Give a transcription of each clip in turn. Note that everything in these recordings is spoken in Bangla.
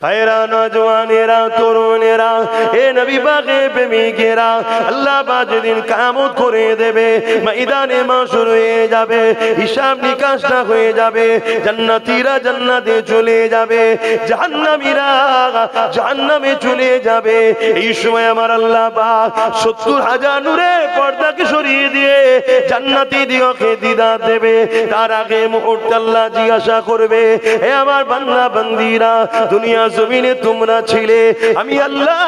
ভাইরা, নওজওয়ানেরা, তরুণেরা, এ নবী পাকের প্রেমিকেরা, আল্লাহ পাক যেদিন কিয়ামত করে দেবে, ময়দানে মাশর হয়ে যাবে, হিসাব নিকাশটা হয়ে যাবে, জান্নাতীরা জান্নাতে চলে যাবে, জাহান্নামীরা জাহান্নামে চলে যাবে। এই সময় আমার আল্লাহ পাক 70,000 নূরের পর্দাকে সরিয়ে দিয়ে জান্নাতীদেরকে দিদার দেবে। তার আগে মুহূর্তে আল্লাহ জিজ্ঞাসা করবে, হে আমার বান্দা বান্দীরা, দুনিয়া জমিনে তোমরা ছিলে, আমি আল্লাহ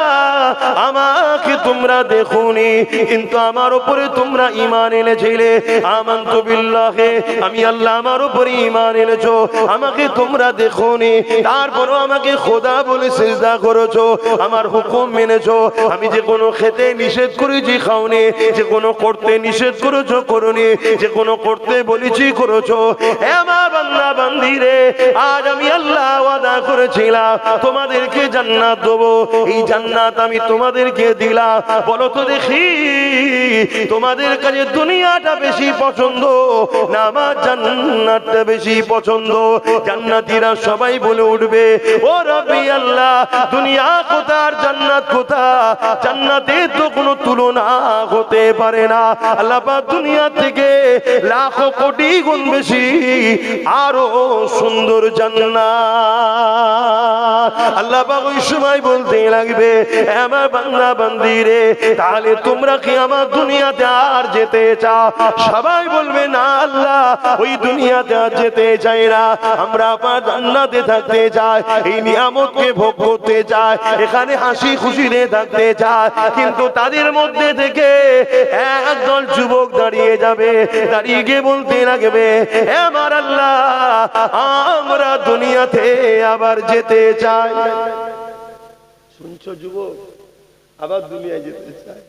আমাকে তোমরা দেখোনি, কিন্তু আমার উপরে তোমরা ঈমান এনেছিলে। আমানতু বিল্লাহি, আমি আল্লাহ আমার উপরে ঈমান এনেছো, আমাকে তোমরা দেখোনি, তারপরও আমাকে খোদা বলে সিজদা করেছো, আমার হুকুম মেনেছো। আমি যে কোনো খেতে নিষেধ করেছি খাওনি, যে কোনো করতে নিষেধ করেছো করোনি, যে কোনো করতে বলেছি করেছো। হে আমার বান্দা বান্দীরে, আজ আমি আল্লাহ ওয়াদা করেছিলাম তোমাদেরকে জান্নাত দেবো, এই জান্নাত আমি তোমাদেরকে দিলাম। বলো তো দেখি, তোমাদের কাছে দুনিয়াটা বেশি পছন্দ না আমার জান্নাতটা বেশি পছন্দ? জান্নাতীরা সবাই বলে উঠবে, ও রব্বি আল্লাহ, দুনিয়া কোথা আর জান্নাত কোথা? জান্নাতে তো কোনো তুলনা হতে পারে না। আল্লাহ পাক দুনিয়া থেকে লাখো কোটি গুণ বেশি আরো সুন্দর জান্নাত। আল্লাহ পাক ওই সময় বলতে লাগবে, আমার বান্দা বান্দীরে, তাহলে তোমরা কি আমার দুনিয়াতে আর যেতে চাও? সবাই বলবে, না আল্লাহ, ওই দুনিয়াতে আর যেতে চাই না, আমরা আপনার জান্নাতে থাকতে চাই, এই নিয়ামতকে ভোগ করতে চাই, এখানে হাসি খুশিতে থাকতে চাই। কিন্তু তাদের মধ্যে থেকে একদল যুবক দাঁড়িয়ে যাবে, দাঁড়িয়ে গিয়ে বলতে লাগবে, আমার আল্লাহ, আমরা দুনিয়াতে আবার যেতে চাই। শুনছো যুবক, আবার দুনিয়ায় যেতে চাই।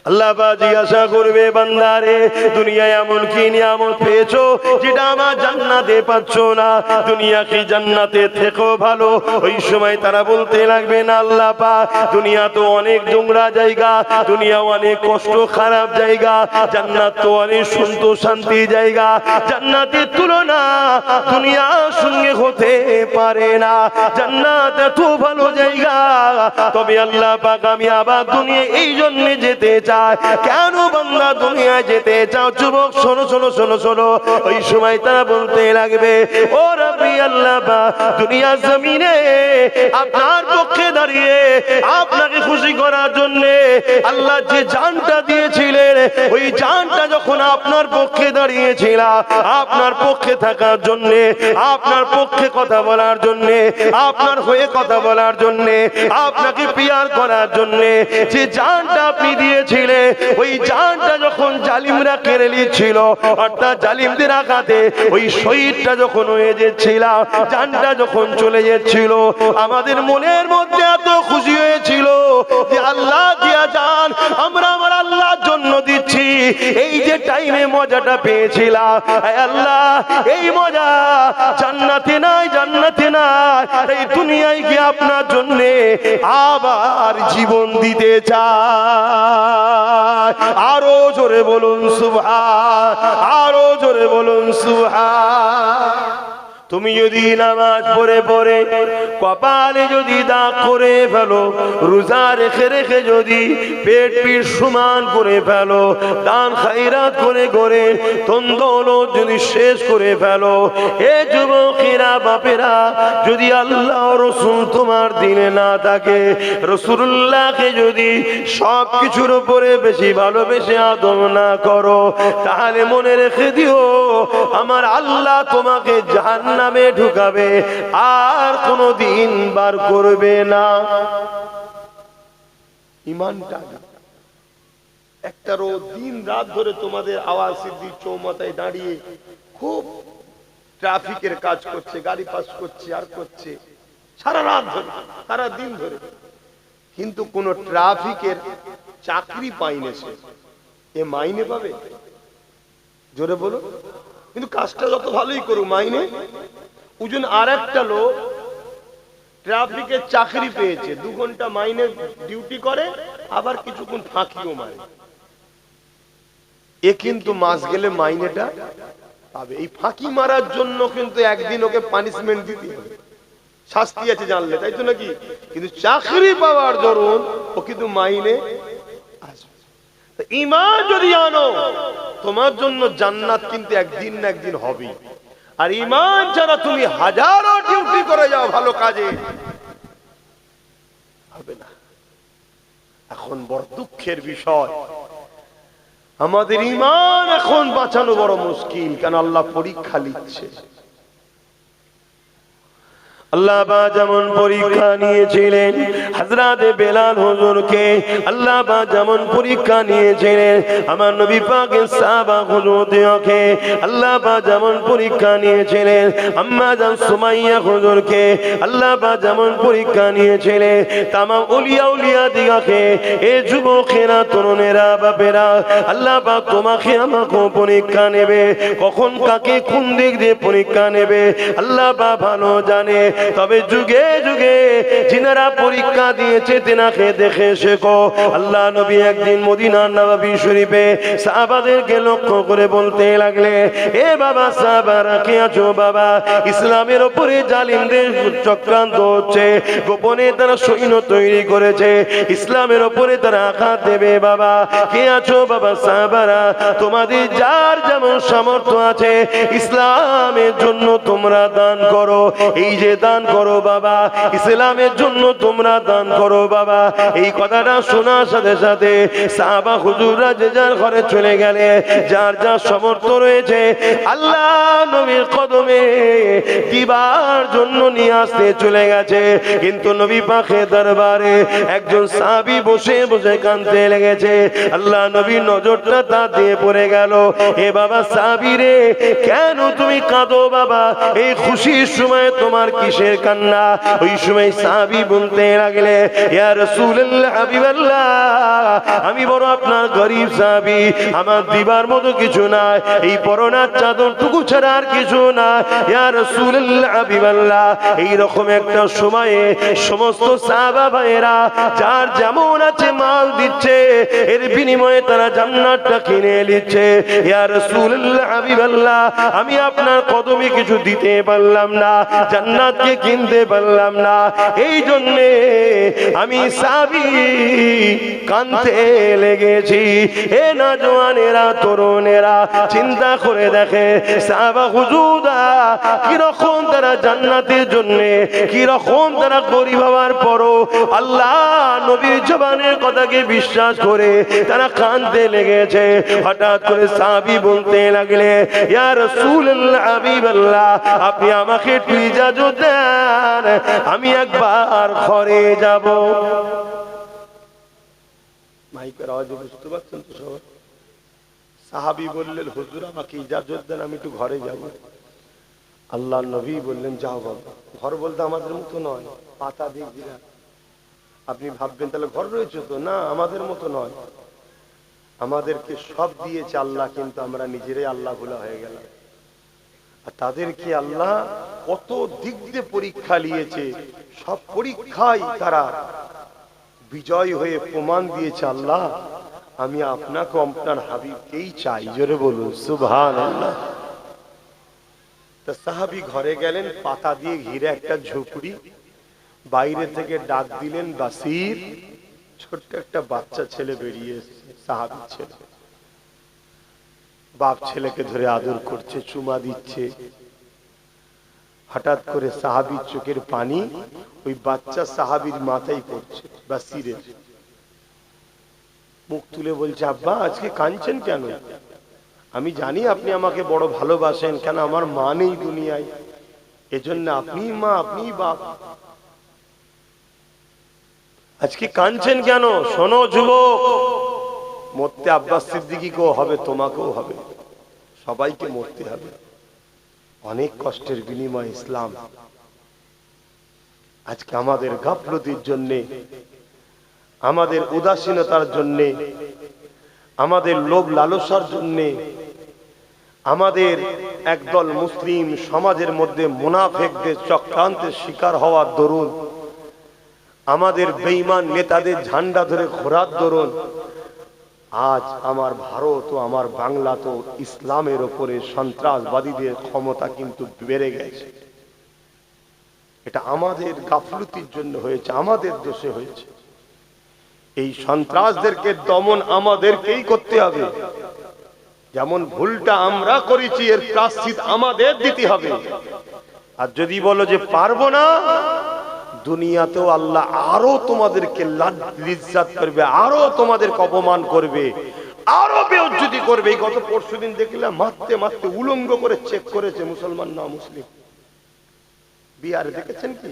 আল্লাহ পাক জিজ্ঞাসা করবে, বান্দারে, দুনিয়ায় এমন কি নিয়ামত পেয়েছো যেটা আমার জান্নাতে পাচ্ছ না? দুনিয়া কি জান্নাতে থেকেও ভালো? ওই সময় তারা বলতে লাগবে, না আল্লাহ পাক, দুনিয়া তো অনেক নোংরা জায়গা, দুনিয়া অনেক কষ্ট খারাপ জায়গা, জান্নাত তো অনেক সুন্দর শান্তি জায়গা, জান্নাতের তুলনা দুনিয়ার সঙ্গে হতে পারে না, জান্নাত এত ভালো জায়গা। তবে আল্লাহ পাক, আমি আবার দুনিয়া এই জন্য যেতে চাই। কেন বান্দা দুনিয়া যেতে চাও? যুবক শোনো শোনো শোনো শোনো। ওই সময় তারা বলতে লাগবে, ও রব্বি আল্লাহ পাক, দুনিয়া জমিনে আপনার পক্ষে দাঁড়িয়ে আপনাকে খুশি করার জন্য আল্লাহ যে জানটা দিয়েছিলেন, ওই জানটা যখন আপনার পক্ষে দাঁড়িয়েছিল, আপনার পক্ষে থাকার জন্য, আপনার পক্ষে কথা বলার জন্য, আপনার হয়ে কথা বলার জন্য, আপনাকে পিয়ার করার জন্য যে জানটা আপনি দিয়েছিলেন, ওই জানটা যখন জালিমরা কেড়ে নিচ্ছিল, অর্থাৎ জালিমদের আঘাতে ওই শহীদটা যখন হয়ে যাচ্ছিল, জানটা যখন চলে যাচ্ছিল, আমাদের মনের মধ্যে এত খুশি হয়েছিল যে আল্লাহ দিয়া জান আমরা আমার আল্লাহর জন্য দিচ্ছি। এই যে টাইমে মজাটা পেয়েছিলাম, আল্লাহ, এই মজা জান্নাতে নাই, জান্নাতে নাই, এই দুনিয়ায় গিয়ে আপনার জন্য আবার জীবন দিতে চাই। আরো জোরে বলুন সুবহান, আরো জোরে বলুন সুবহান। তুমি যদি নামাজ পড়ে পড়ে কপালে যদি দাগ করে ফেলো, রোজা রেখে রেখে যদি পেট পিঠ সমান করে ফেলো, দান খায়রাত করে করে ধন দৌলত যদি শেষ করে ফেলো, এ যুবকেরা বাপেরা, যদি আল্লাহ রাসূল তোমার দিনে না থাকে, রাসূলুল্লাহকে যদি সব কিছুর উপরে বেশি ভালোবেসে আদর না করো, তাহলে মনে রেখে দিও, আমার আল্লাহ তোমাকে জাহান্নামে ঢুকাবে, আর কোনদিন বার করবে না। ইমানটা একটা দিন রাত ধরে তোমাদের আওয়াজ সিদ্ধি চৌমাথায় দাঁড়িয়ে খুব ট্রাফিকের কাজ করছে, গাড়ি পাস করছে আর করছে সারা রাত ধরে, সারা দিন ধরে, কিন্তু কোন ট্রাফিকের চাকরি পাইনি সে, এ মাইনে পাবে? জোরে বলো। কিন্তু কাজটা যত ভালোই করুক, মাইনে ওজন। আর একটা লোক ট্রাফিকের চাকরি পেয়েছে, 2 ঘন্টা মাইনে ডিউটি করে, আবার কিছুক্ষণ ফাঁকিও মারে, এ কিন্তু মাস গেলে মাইনেটা পাবে। এই ফাঁকি মারার জন্য কিন্তু একদিন ওকে পানিশমেন্ট দিতে হবে। শাস্তি আছে জানলে, তাই তো নাকি? কিন্তু চাকরি পাওয়ার দরুন ও কিন্তু মাইনে আসবে। ঈমান যদি আনো তোমার জন্য জান্নাত কিন্তু একদিন না একদিন হবে। আর ঈমান ছাড়া তুমি হাজারো ডিউটি করে যাও ভালো কাজে, হবে না। এখন বড় দুঃখের বিষয়, আমাদের ঈমান এখন বাঁচানো বড় মুশকিল। কেন? আল্লাহ পরীক্ষা নিচ্ছে। আল্লাহ বা যেমন পরীক্ষা নিয়েছিলেন হযরত বেলাল হুজুরকে, আল্লাহ বা যেমন পরীক্ষা নিয়েছিলেন আমার নবী পাকের সাহাবা হুজুরকে, আল্লাহ বা যেমন পরীক্ষা নিয়েছিলেন আম্মা জান সুমাইয়া হুজুরকে, আল্লাহ বা যেমন পরীক্ষা নিয়েছিলেন তামাম আউলিয়া উলিয়া দিগাকে, এ যুবকেরা তরুণেরা বাপেরা, আল্লাহ বা তোমাকে আমাকে পরীক্ষা নেবে। কখন কাকে কোন দিক দিয়ে পরীক্ষা নেবে আল্লাহ বা ভালো জানে। তবে যুগে যুগে যিনারা পরীক্ষা দিয়েছে তেনাকে দেখে শেখো। আল্লাহ নবী একদিন মদিনার নববী শরীফে সাহাবাদেরকে লক্ষ্য করে বলতে লাগলে, এ বাবা সাহাবারা কে আছো বাবা? ইসলামের উপরে জালিমদের চক্রান্ত হচ্ছে, গোপনে তারা সৈন্য তৈরি করেছে, ইসলামের উপরে তারা আঘাত দেবে বাবা। কে আছো বাবা সাহাবারা? তোমাদের যার যেমন সামর্থ্য আছে ইসলামের জন্য তোমরা দান করো। এই যে দান করো বাবা, ইসলামের জন্য তোমরা দান করো বাবা। এই কথাটা শোনার সাথে সাথে সাহাবা হুজুররা যে যার ঘরে চলে গেলে, যার যার সামর্থ্য রয়েছে আল্লাহ নবীর কদমে দিবার জন্য নিয়ে আসতে চলে গেছে। কিন্তু নবী পাকের দরবারে একজন সাহাবী বসে বসে কাঁদতে লেগেছে। আল্লাহ নবীর নজরটা তার দিয়ে পড়ে গেল। এ বাবা সাহাবী রে, কেন তুমি কাঁদো বাবা? এই খুশির সময় তোমার কিসের কান্না? ওই সময় সাহাবী বলতে লাগলে, ইয়া রাসূলুল্লাহ হাবিবাল্লাহ, আমি বড় আপনার গরীব সাহাবী, আমার দিবার মতো কিছু নাই, এই পরনার চাদর টুকু ছাড়া আর কিছু না। ইয়া রাসূলুল্লাহ হাবিবাল্লাহ, এই রকম একটা সময়ে সমস্ত সাহাবা ভাইয়েরা যার যেমন আছে মাল দিচ্ছে, এর বিনিময়ে তারা জান্নাতটা কিনে নিচ্ছে। ইয়া রাসূলুল্লাহ হাবিবাল্লাহ, আমি আপনার কদমে কিছু দিতে পারলাম না, জান্নাতকে কিনতে পারলাম না, এই জন্যে আমি সাহাবী কাঁদতে লেগেছি। এ নওজওয়ানেরা তরুণেরা চিন্তা করে দেখে সাহাবা হুজুরা কিরকম তারা জান্নাতের জন্য, কিরকম তারা গরিব হওয়ার পরও আল্লাহ নবীর জবানের কথাকে বিশ্বাস করে তারা কাঁদতে লেগেছে। হঠাৎ করে সাহাবী বলতে লাগলে, ইয়া রাসূলুল্লাহ হাবিবাল্লাহ, আপনি আমাকে একটু ইজাজত দেন, আমি একবার ঘরে যাব। মাইকের আওয়াজে বুঝতে পারছেন তো সবাই? সাহাবী বললেন, হুজুর আমাকে ইজাজত দেন, আমি একটু ঘরে যাব। আল্লাহ নবী বললেন, যাও বাবা। ঘর বলতে আমাদের মতো নয়, পাতা দিয়ে ঘেরা। আপনি ভাববেন তাহলে ঘর রয়েছে তো, না আমাদের মতো নয়, আমাদেরকে সব দিয়েছে আল্লাহ, কিন্তু আমরা নিজেরাই আল্লাহ ভোলা হয়ে গেলাম। আর তাদেরকে আল্লাহ কত দিক দিয়ে পরীক্ষা নিয়েছে, সব পরীক্ষায় তারা বিজয় হয়ে প্রমাণ দিয়েছে, আল্লাহ আমি আপনাকে আপনার হাবিবকেই চাই। জোরে বলুন সুবহানাল্লাহ। তা সাহাবী ঘরে গেলেন, পাতা দিয়ে ঘিরে একটা ঝুপড়ি, বাইরে থেকে ডাক দিলেন, বাসির। ছোট্ট একটা বাচ্চা ছেলে বেরিয়ে এসেছে, সাহাবী ছেলে। বাপ ছেলেকে ধরে আদর করছে, চুমা দিচ্ছে। হঠাৎ করে সাহাবীর চোখের পানি ওই বাচ্চা সাহাবীর মাথায় পড়ছে, বাসিরের। মুখ তুলে বলছে, আব্বা আজকে কাঁদছেন কেন? আমি জানি আপনি আমাকে বড় ভালোবাসেন, কেন আমার মা নেই দুনিয়ায়, এজন্য আপনি মা, আপনি বাপ, আজকে কাঁদছেন কেন? শোনো যুবক, মরতে আব্বাস সিদ্দিকীকেও হবে, তোমাকেও হবে, সবাইকে মরতে হবে। অনেক কষ্টের বিনিময়ে ইসলাম। আজকে আমাদের গাফলতির জন্যে, আমাদের উদাসীনতার জন্যে, আমাদের লোভ লালসার জন্যে, আমাদের একদল মুসলিম সমাজের মধ্যে মুনাফিকদের চক্রান্তের শিকার হওয়ার দরুন, আমাদের বেঈমান নেতাদের ঝান্ডা ধরে ঘোরার দরুন আজ আমার ভারত ও আমার বাংলা তো ইসলামের উপরে সন্ত্রাসবাদীদের ক্ষমতা কিন্তু বেড়ে গেছে। এটা আমাদের গাফলতির জন্য হয়েছে, আমাদের দোষে হয়েছে। এই সন্ত্রাসদেরকে দমন আমাদেরকেই করতে হবে। যেমন ভুলটা আমরা করেছি এর প্রায়শ্চিত আমাদের দিতে হবে। আর যদি বলো যে পারবো না, দুনিয়াতেও আল্লাহ আরো তোমাদেরকে লিজ্জাত করবে, আরো তোমাদেরকে অপমান করবে, আরো বেইজ্জতি করবে। এই গত পরশুদিন দেখলাম মারতে মারতে উলঙ্গ করে চেক করেছে মুসলমান না মুসলিম। বিহারে দেখেছেন কি?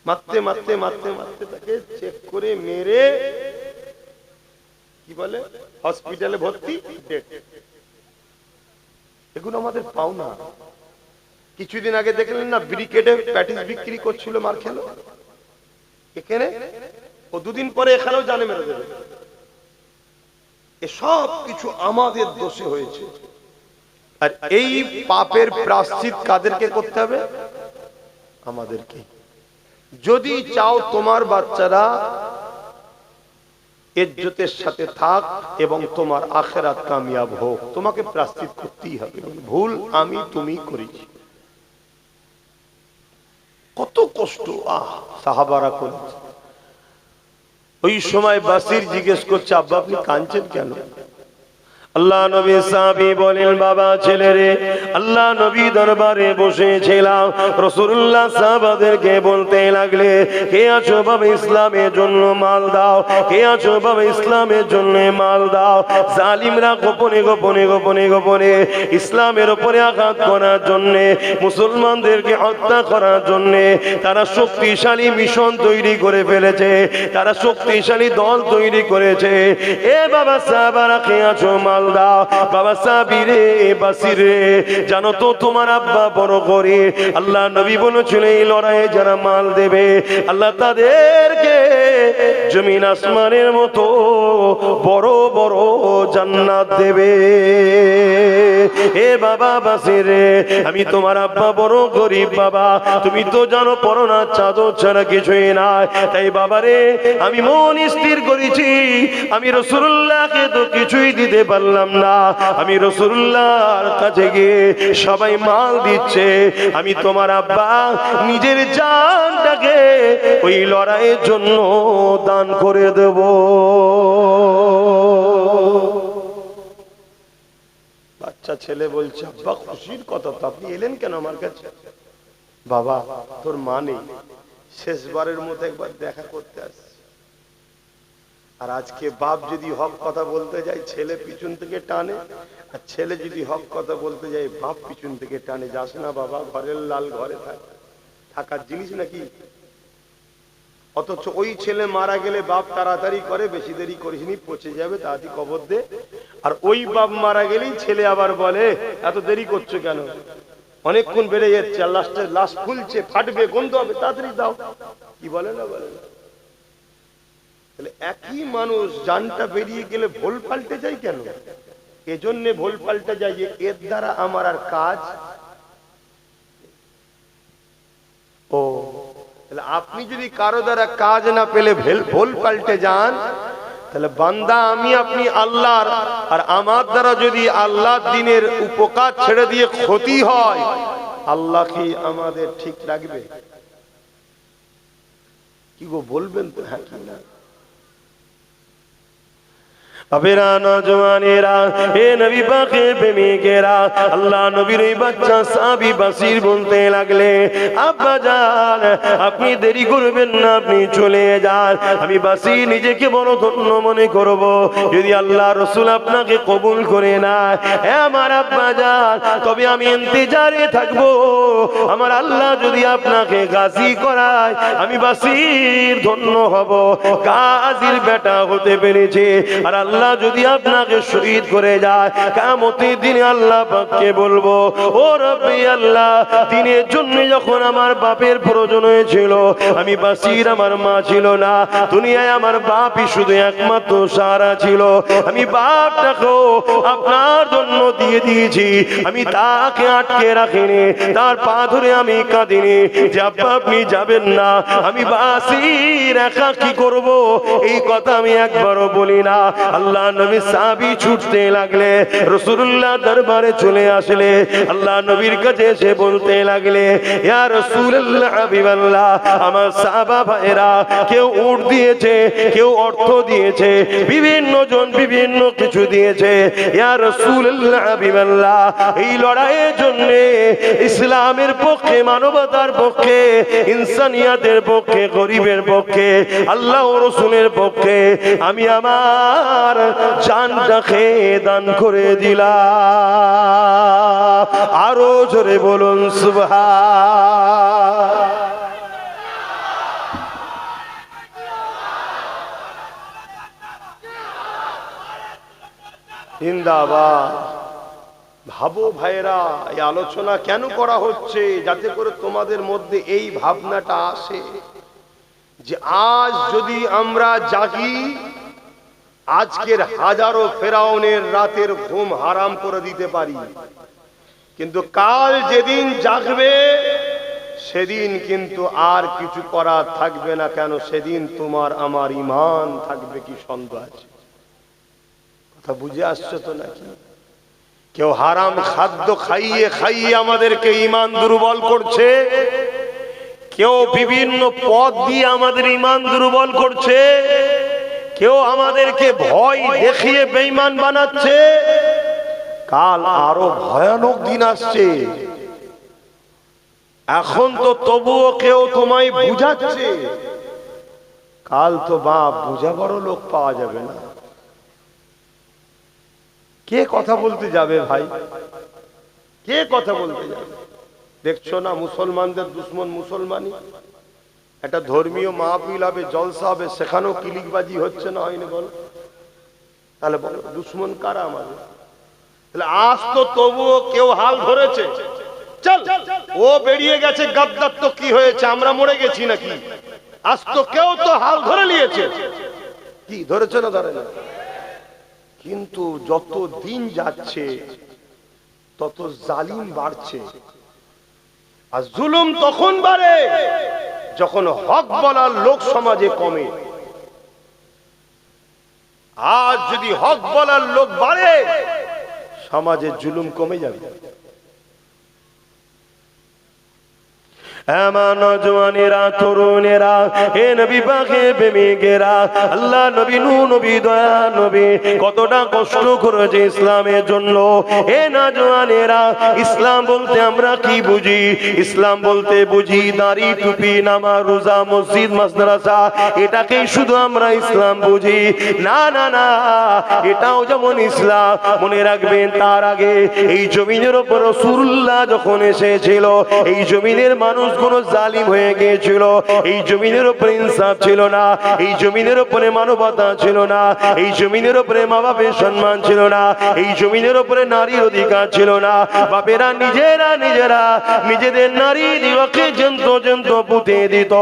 মারতে মারতে মারতে মারতে তাকে চেক করে মেরে কি বলে হসপিটালে ভর্তি, ডেট। এগুলো আমাদের পাওনা। কিছুদিন আগে দেখলেন না ব্রিকেটে প্যাটিস বিক্রি করছিল, মার খেলো এখানে, ও দুদিন পরে এখানেও জানে মেরে দেবে। এসব কিছু আমাদের দোষে হয়েছে। আর এই পাপের প্রায়শ্চিত কাদেরকে করতে হবে? আমাদেরকে। যদি চাও তোমার বাচ্চারা ইজ্জতের সাথে থাক এবং তোমার আখিরাত কামিয়াব হোক, তোমাকে প্রায়শ্চিত করতেই হবে। ভুল আমি তুমি করেছি, কত কষ্ট সাহাবারা করেছে। ওই সময় বাসির জিজ্ঞেস করছে, আব্বা আপনি কাঁদছেন কেন? আল্লাহ নবী সাহাবী বলেন, বাবা ছেলে রে, আল্লাহ নবী দরবারে বসেছিলাম, রাসূলুল্লাহ সাহাবাদেরকে বলতে লাগলে, কে আছো বাবা ইসলামের জন্য মাল দাও, কে আছো বাবা ইসলামের জন্য মাল দাও। জালিমরা গোপনে গোপনে গোপনে গোপনে ইসলামের উপরে আঘাত করার জন্য, মুসলমানদেরকে হত্যা করার জন্য তারা শক্তিশালী মিশন তৈরি করে ফেলেছে, তারা শক্তিশালী দল তৈরি করেছে। এ বাবা সাহাবারা কে আছো মাল দাও। বাবা সাবিরে বাসিরে, জানো তো তোমার আব্বা বড় করে, আল্লাহ নবী বলেছিল এই লড়াইয়ে যারা মাল দেবে আল্লাহ তাদেরকে জমিন আসমানের মতো বড় বড় জান্নাত দেবে। এ বাবা বাসিরে, আমি তোমার আব্বা বড় গরিব বাবা, তুমি তো জানো পরনা চাদর ছাড়া কিছুই নাই। তাই বাবারে আমি মন স্থির করেছি, আমি রাসূলুল্লাহকে তো কিছুই দিতে পারলাম না, আমি রাসূলুল্লাহর কাছে গিয়ে সবাই মাল দিচ্ছে, আমি তোমার আব্বা নিজের জানটাকে ওই লড়াইয়ের জন্য দান করে দেব। বাচ্চা ছেলে বলছে, আব্বা খুশির কথা তো, আপনি এলেন কেন আমার কাছে? বাবা তোর মা নেই, শেষবারের মতো একবার দেখা করতে আসছে। আর আজকে বাপ যদি হক কথা বলতে যায় ছেলে পিছন থেকে টানে, আর ছেলে যদি হক কথা বলতে যায় বাপ পিছন থেকে টানে, যাস না বাবা, ঘরের লাল ঘরে থাকার জিনিস নাকি। অথচ ওই ছেলে মারা গেলে বাপ তাড়াতাড়ি করে, বেশি দেরি করিসনি, পচে যাবে, তাড়াতাড়ি কবর দে। আর ওই বাপ মারা গেলেই ছেলে আবার বলে এত দেরি করছো কেন, অনেকক্ষণ বেড়ে যাচ্ছে, আর লাস্টে লাশ ফুলছে, ফাটবে, গন্ধ হবে, তাড়াতাড়ি দাও। কি বলে না বলে না? তাহলে একই মানুষ জানটা বেরিয়ে গেলে ভুল পাল্টে যায় কেন? এজন্য ভুল পাল্টে যায় যে এর দ্বারা আমার আর কাজ। ও তাহলে আপনি যদি কারো দ্বারা কাজ না পেলে ভুল পাল্টে যান, তাহলে বান্দা আমি আপনি আল্লাহর, আর আমার দ্বারা যদি আল্লাহর দ্বীনের উপকার ছেড়ে দিয়ে ক্ষতি হয়, আল্লাহ কি আমাদের ঠিক রাখবে? কি গো বলবেন তো হ্যাঁ কি না? বাবেরা নওজওয়ানেরা, এ নবী পাকের প্রেমিকেরা, আল্লাহ নবীর ওই বাচ্চা সাহাবী বাসির বলতে লাগলে, আব্বা জান আপনি দেরি করবেন না, আপনি চলে যান, আমি বাসি নিজেকে বড় ধন্য মনে করব যদি আল্লাহ রাসূল আপনাকে কবুল করে না। হে আমার আব্বা জান, তবে আমি ইন্তজারে থাকবো, আমার আল্লাহ যদি আপনাকে গাজী করায় আমি বাসির ধন্য হব, গাজীর বেটা হতে পেরেছে। আর আল্লাহ যদি আপনাকে শহীদ করে যায়, কিয়ামতের দিনে আল্লাহ পাককে বলবো, ও রব্বি আল্লাহ, দিনের জন্য যখন আমার বাপের প্রয়োজন হয়েছিল, আমি বাসির আমার মা ছিল না, দুনিয়ায় আমার বাপই শুধু একমাত্র সাহারা ছিল, আমি বাপটাকেও আপনার জন্য দিয়ে দিয়েছি, আমি তাকে আটকে রাখিনি, তার পা ধরে আমি কাঁদিনি যে আব্বা আপনি যাবেন না, আমি বাসির একা কি করব, এই কথা আমি একবারও বলি না। আল্লাহ আল্লাহ নবী সাহাবী ছুটতে লাগলে, রাসূলুল্লাহ দরবারে চলে আসলে আল্লাহ নবীর কাছে এসে বলতে লাগলে, ইয়া রাসূলুল্লাহ হাবিবাল্লাহ, আমার সাহাবা ভাইরা কেউ উট দিয়েছে, কেউ অর্থ দিয়েছে, বিভিন্ন জন বিভিন্ন কিছু দিয়েছে। ইয়া রাসূলুল্লাহ হাবিবাল্লাহ, এই লড়াইয়ের জন্য ইসলামের পক্ষে, মানবতার পক্ষে, ইনসানিয়াতের পক্ষে, গরিবের পক্ষে, আল্লাহ ও রাসূলের পক্ষে আমি আমার জানটাকে দান করে দিলাম। আরো জোরে বলুন সুবহান। জিন্দাবাদ। ভাবো ভাইরা, এই আলোচনা কেন করা হচ্ছে? যাতে করে তোমাদের মধ্যে এই ভাবনাটা আসে যে আজ যদি আমরা জাগি, আজকের হাজারো ফেরাউনের রাতের ঘুম হারাম করে দিতে পারি, কিন্তু কাল যেদিন জাগবে সেদিন কিন্তু আর কিছু করার থাকবে না। কেন? সেদিন তোমার আমার ঈমান থাকবে কি সন্দেহ আছে? কথা বুঝে আসছো তো নাকি? কেউ হারাম খাদ্য খাইয়ে খাইয়ে আমাদেরকে ঈমান দুর্বল করছে, কেউ বিভিন্ন পথ দিয়ে আমাদের ঈমান দুর্বল করছে, কেউ আমাদেরকে ভয় দেখিয়ে বেঈমান বানাচ্ছে। কাল আরো ভয়ানক দিন আসছে। এখন তো তবুও কেউ তোমায় বুঝাচ্ছে, কাল তো বাপ বুঝাবারও লোক পাওয়া যাবে না। কে কথা বলতে যাবে ভাই? কে কথা বলতে যাবে? দেখছো না মুসলমানদের দুশ্মন মুসলমানই। একটা ধর্মীয় মাহফিল হবে, জলসা হবে, সেখানেও কিলিকবাজি হচ্ছে না, হয়নি? বলো তাহলে, বলো দুশ্মন কারা আমাদের? তাহলে আজ তো তবুও কেউ হাল ধরেছে, চল ও বেরিয়ে গেছে, গাদ্দার তো কি হয়েছে, আমরা মরে গেছি নাকি? আজ তো কেউ তো হাল ধরে নিয়েছে। কি ধরেছে না? ধরে না। কিন্তু যত দিন যাচ্ছে তত জালিম বাড়ছে। আর জুলুম তখন বাড়ে যখন হক বলার লোক সমাজে কমে। আজ যদি হক বলার লোক বাড়ে, সমাজে জুলুম কমে যাবে। নজওয়ানেরা, তরুণেরা, হে নবী পাকের প্রেমিকেরা, আল্লাহ নবী, নূহ নবী, দয়া নবী কতটা কষ্ট করেছে ইসলামের জন্য। হে নজওয়ানেরা, ইসলাম বলতে আমরা কি বুঝি? ইসলাম বলতে বুঝি দাড়ি, টুপি, নামাজ, রোজা, মসজিদ, মাদ্রাসা, এটাকেই শুধু আমরা ইসলাম বুঝি। না না না, এটাও যেমন ইসলাম, মনে রাখবেন তার আগে এই জমিনের উপর রাসূলুল্লাহ যখন এসেছিল, এই জমিনের মানুষ কোন জালিম হয়ে গিয়েছিল, এই জমিনের উপরে ইনসাফ ছিল না, এই জমিনের উপরে মানবতা ছিল না, এই জমিনের উপরে মা বাপের সম্মান ছিল না, এই জমিনের উপরে নারীর অধিকার ছিল না। বাপেরা নিজেরা নিজেদের নারী দিবাকে জন্তু পুঁতে দিত।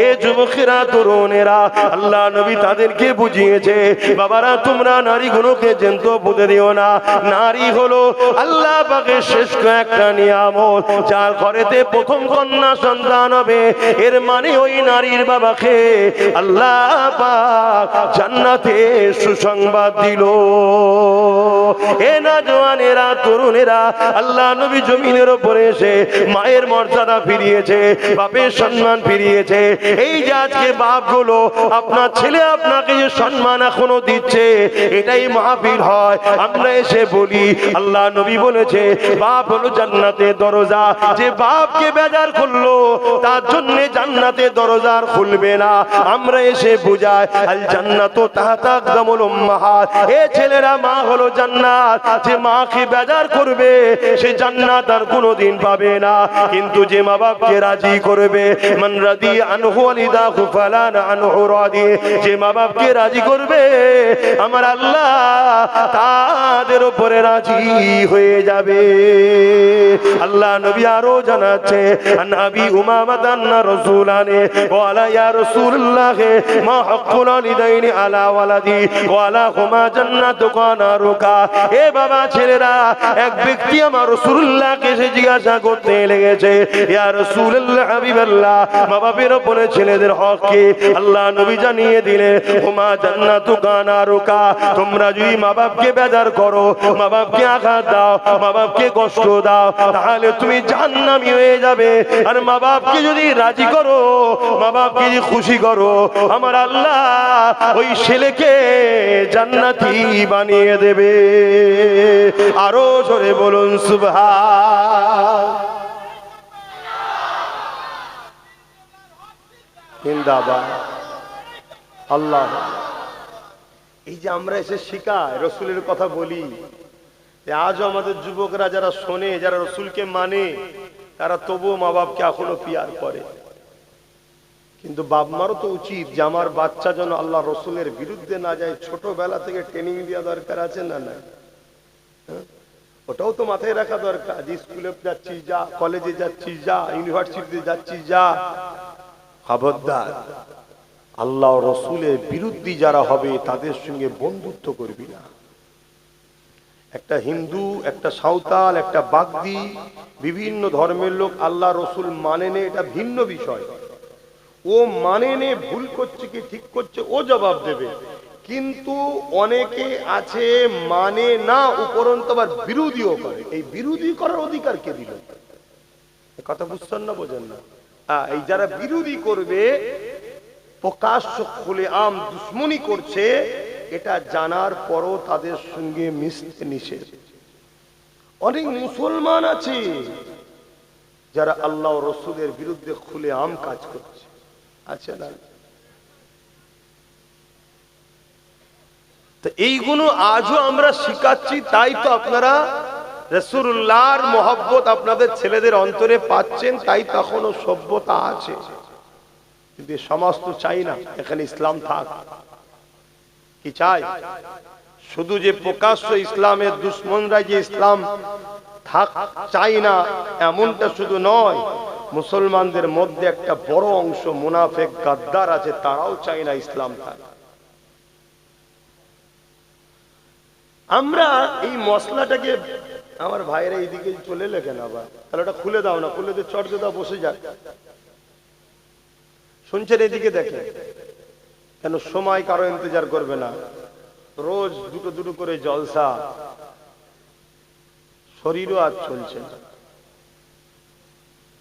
এ যুবকেরা, তরুণেরা, আল্লাহ নবী তাদেরকে বুঝিয়েছে, বাবারা তোমরা নারীগুলোকে জন্তু পুঁতে দিও না। নারী হলো আল্লাহ পাকের শ্রেষ্ঠ একটা নিয়ামত, যার ঘরেতে প্রথম কন্যা সন্তান হবে, এর মানে ওই নারীর বাবাকে আল্লাহ পাক জান্নাতে সুসংবাদ দিল। এ নওজওয়ানেরা, তরুণেরা, আল্লাহ নবী জমিনের উপরে এসে মায়ের মর্যাদা ফিরিয়েছে, বাপের সম্মান ফিরিয়েছে। এই যে আজকে বাপগুলো আপনার ছেলে আপনাকে যে সম্মান এখনো দিচ্ছে, এটাই মাহফিল হয়। আমরা এসে বলি আল্লাহ নবী বলেছে বাপ হলো জান্নাতের দরজা, যে বাপকে বেজার করলো তার জন্য জান্নাতের দরজা খুলবে না। আমরা এসে বুঝাই আল জান্নাতু তাহতা আকদামুল উম্মাহাত, এ ছেলেরা, মা হলো জান্নাত। যে মাকে বেজার করবে সে জান্নাত আর কোনোদিন পাবে না। কিন্তু যে মা বাপকে রাজি করবে, মান রাদি আনহু ওয়ালিদাহু ফালান আনহু রাদি, যে মা বাপকে রাজি করবে আমার আল্লাহ তাদের উপরে রাজি হয়ে যাবে। আল্লাহ নবী আরো জানাচ্ছে, আবি উমামা আন্না রাসূলানি ক্বালা ইয়া রাসূলুল্লাহ মা হাক্কুল ওয়ালিদাইনি আলা ওয়ালাদি ক্বালা হুমা জান্নাতুকা ওয়া নারুকা। এ বাবা ছেলেরা, এক ব্যক্তি আমার রাসূলুল্লাহকে এসে জিজ্ঞাসা করতে লেগেছে, ইয়া রাসূলুল্লাহ হাবিবাল্লাহ, মা বাবার উপরে ছেলেদের হক কি? আল্লাহ নবী জানিয়ে দিলে, হুমা জান্নাতুকা ওয়া নারুকা, তোমরা যদি মা বাপকে বেজার করো, মা বাপকে আঘাত দাও, মা বাপকে কষ্ট দাও, তাহলে তুমি জাহান্নামী হয়ে যাবে। আর মা বাপকে যদি রাজি করো, মা বাপকে যদি খুশি করো, আমার আল্লাহ ওই ছেলেকে জান্নাতি বানিয়ে দেবে। আরো জোরে বলুন সুবহান। জিন্দাবাদ আল্লাহ। এই যে আমরা এসে শিখাই, রসুলের কথা বলি, আজও আমাদের যুবকরা যারা শোনে, যারা রসুলকে মানে, তারা তবুও মা বাপকে এখনো পিয়ার করে। কিন্তু বাপ মারও তো উচিত যে আমার বাচ্চা যেন আল্লাহ রসুলের বিরুদ্ধে না যায়, ছোটবেলা থেকে ট্রেনিং দেওয়া দরকার আছে না? না, ওটাও তো মাথায় রাখা দরকার যে স্কুলে যাচ্ছিস যা, কলেজে যাচ্ছিস যা, ইউনিভার্সিটিতে যাচ্ছিস যা, খবরদার আল্লাহ রসুলের বিরুদ্ধে যারা হবে তাদের সঙ্গে বন্ধুত্ব করবি না। একটা হিন্দু, একটা সাঁওতাল, একটা বাগদি, বিভিন্ন ধর্মের লোক আল্লাহ রসুল মানে নে, এটা ভিন্ন বিষয়। ও মানে নে, ভুল করছে কি ঠিক করছে ও জবাব দেবে। কিন্তু অনেকে আছে মানে না, উপরন্ত আবার বিরোধীও করে। এই বিরোধী করার অধিকার কে দিল? কথা বুঝছেন না, বোঝেন না? এই যারা বিরোধী করবে, প্রকাশ্য খুলে আম দুশ্মনী করছে, এটা জানার পরও তাদের সঙ্গে মিশতে নিষেধ। অনেক মুসলমান আছে যারা আল্লাহ রসুলের বিরুদ্ধে খুলে আম কাজ করছে, আছে না? তো এইগুলো আজও আমরা শিখাচ্ছি, তাই তো আপনারা রাসূলুল্লাহর মহব্বত আপনাদের ছেলেদের অন্তরে পাচ্ছেন, তাই তখনও সভ্যতা আছে। কিন্তু সমাজ তো চাই না এখানে ইসলাম থাক। কি চাই? শুধু যে প্রকাশ্য ইসলামের দুশ্মনরা যে ইসলাম থাক চাই না এমনটা শুধু নয়, মুসলমানদের মধ্যে একটা বড় অংশ মুনাফিক গাদ্দার আছে, তারাও চাই না ইসলাম থাক। আমরা এই মশলাটাকে, আমার ভাইরা এইদিকে চলে লেখেন, আবার তাহলে ওটা খুলে দাও না, খুলে দিয়ে চট দাও, বসে যাক। শুনছেন? এদিকে দেখেন, কেন সময় কারো ইন্তজার করবে না। রোজ দুটো দুটো করে জলসা, শরীরও আজ চলছে না।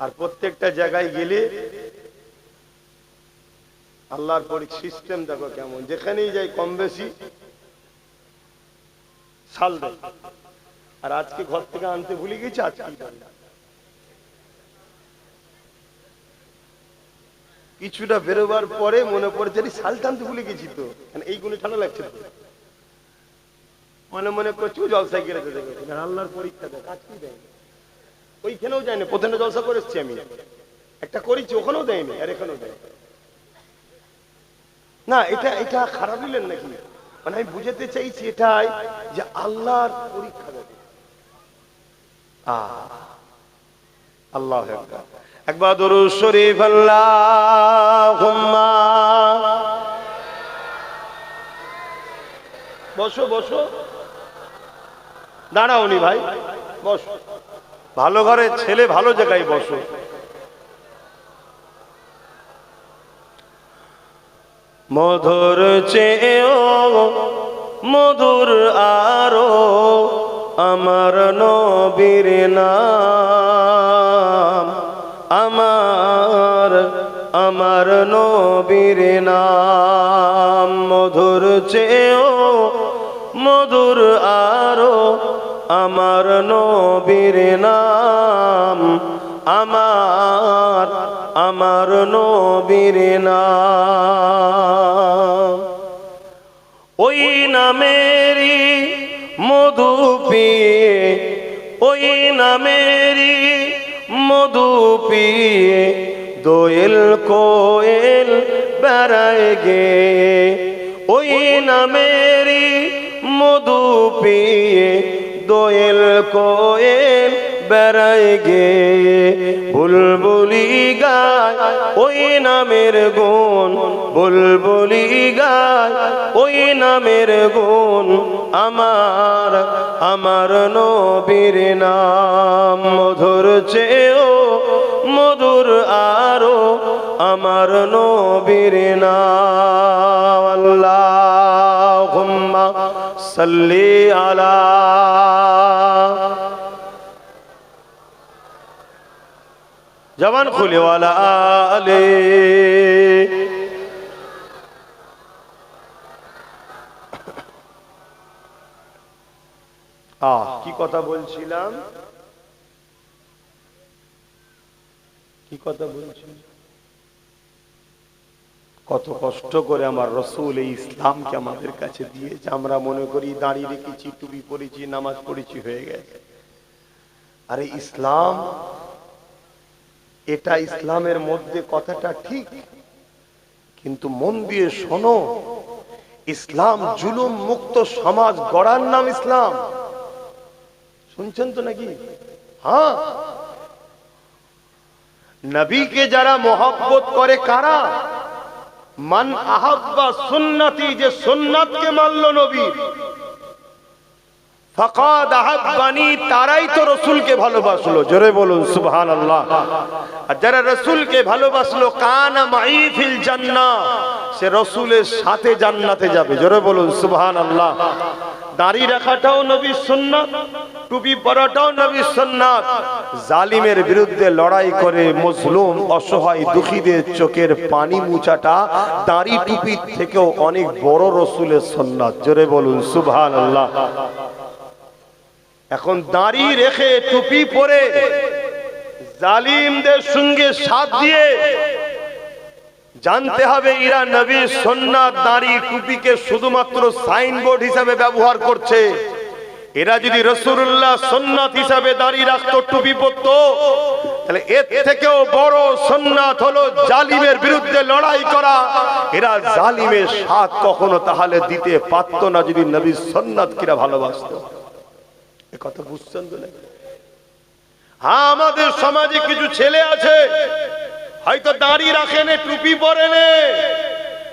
আর প্রত্যেকটা জায়গায় গেলে আল্লাহর পরি সিস্টেম দেখো কেমন, যেখানেই যাই কম বেশি সাল দেয়। আর আজকে ঘর থেকে আনতে ভুলে গেছি, আজকে কিছুটা বেরোবার পরে মনে পড়েছে শাল টানতে ভুলে গেছি তো, এইগুলো ঠান্ডা লাগছে, মনে মনে করছি জলসা গেড়েতে দেখে আল্লাহর পরীক্ষা দেয়, কাজ কি দেয়। ওইখানেও যায়নি, প্রথমে জলসা করে এসছি আমি, একটা করেছি, ওখানেও দেয়নি আর এখানেও দেয় না। এটা এটা খারাপ দিলেন নাকি? মানে আমি বুঝাতে চাইছি এটাই যে আল্লাহর পরীক্ষা দেবে। আল্লাহ একবার দরুদ শরীফ আল্লাহুম্মা। বসো বসো, দাঁড়াওনি ভাই, বসো। ভালো ঘরে ছেলে, ভালো জায়গায় বসো। মধুর চেয়েও মধুর আরো আমার নবীর নাম, আমার নবীর নাম। মধুর চেয়েও মধুর আরো আমার নবীর নাম, আমার নবীর নাম। ওই নামেরই মধু পিয়ে, ওই নামেরই মধু পিয়ে দোয়েল কোয়েল বেড়ায় গে। ওই নামেরই মধু পিয়ে দোয়েল কোয়েল বেড়ায় গে বুলবুলি গায় ওই নামের গুণ, বুলবুলি গায় ওই নামের গুণ, আমার আমার নবীর নাম মধুর চেয়েও মধুর আরো আমার নবীর নাম। আল্লাহুম্মা সাল্লি আলা জবান খুলে ওয়ালা আলে। কি কথা বলছিলাম, কি কথা বলছিলাম? কত কষ্ট করে আমার রসুল এই ইসলামকে আমাদের কাছে দিয়েছে। আমরা মনে করি দাঁড়িয়ে রেখেছি, টুপি পরেছি, নামাজ পড়েছি, হয়ে গেছে। আরে ইসলাম, এটা ইসলামের মধ্যে কথাটা ঠিক, কিন্তু মন দিয়ে শোনো, ইসলাম জুলুম মুক্ত সমাজ গড়ার নাম ইসলাম। শুনছেন তো নাকি? হ্যাঁ, নবীকে যারা মহব্বত করে কারা? মান আহাব্বা সুন্নতি, যে সুন্নাতকে মানল নবী, ফাকাদ আহাব্বানি, তারাই তো রাসূলকে ভালোবাসলো। জোরে বলুন সুবহানাল্লাহ। আর যারা রাসূলকে ভালোবাসলো, কানা মাই ফিল জান্নাহ, সে রাসূলের সাথে জান্নাতে যাবে। জোরে বলুন সুবহানাল্লাহ। দাড়ি রাখাটাও নবীর সুন্নাত, টুপি পরাটাও নবীর সুন্নাত। জালিমের বিরুদ্ধে লড়াই করে মজলুম অসহায় দুঃখীদের চোখের পানি মুছাটা দাড়ি টুপির থেকেও অনেক বড় রাসূলের সুন্নাত। জোরে বলুন সুবহানাল্লাহ। এখন দাড়ি রেখে টুপি পরে জালিমদের সঙ্গে সাথ দিয়ে জানতে হবে এরা নবীর সুন্নাত দাড়ি টুপিকে শুধুমাত্র সাইনবোর্ড হিসাবে ব্যবহার করছে। এরা যদি রাসূলুল্লাহ সুন্নাত হিসাবে দাড়ি রাখতো, টুপি পরতো, তাহলে এর থেকেও বড় সুন্নাত হলো জালিমের বিরুদ্ধে লড়াই করা। এরা জালিমের সাথ কখনো তাহলে দিতে পারত না যদি নবীর সুন্নাত কিরা ভালোবাসতো। এ কথা বুঝছেন তো নাকি? হ্যাঁ, আমাদের সমাজে কিছু ছেলে আছে হয়তো দাড়ি রাখেনে, টুপি পরেনে,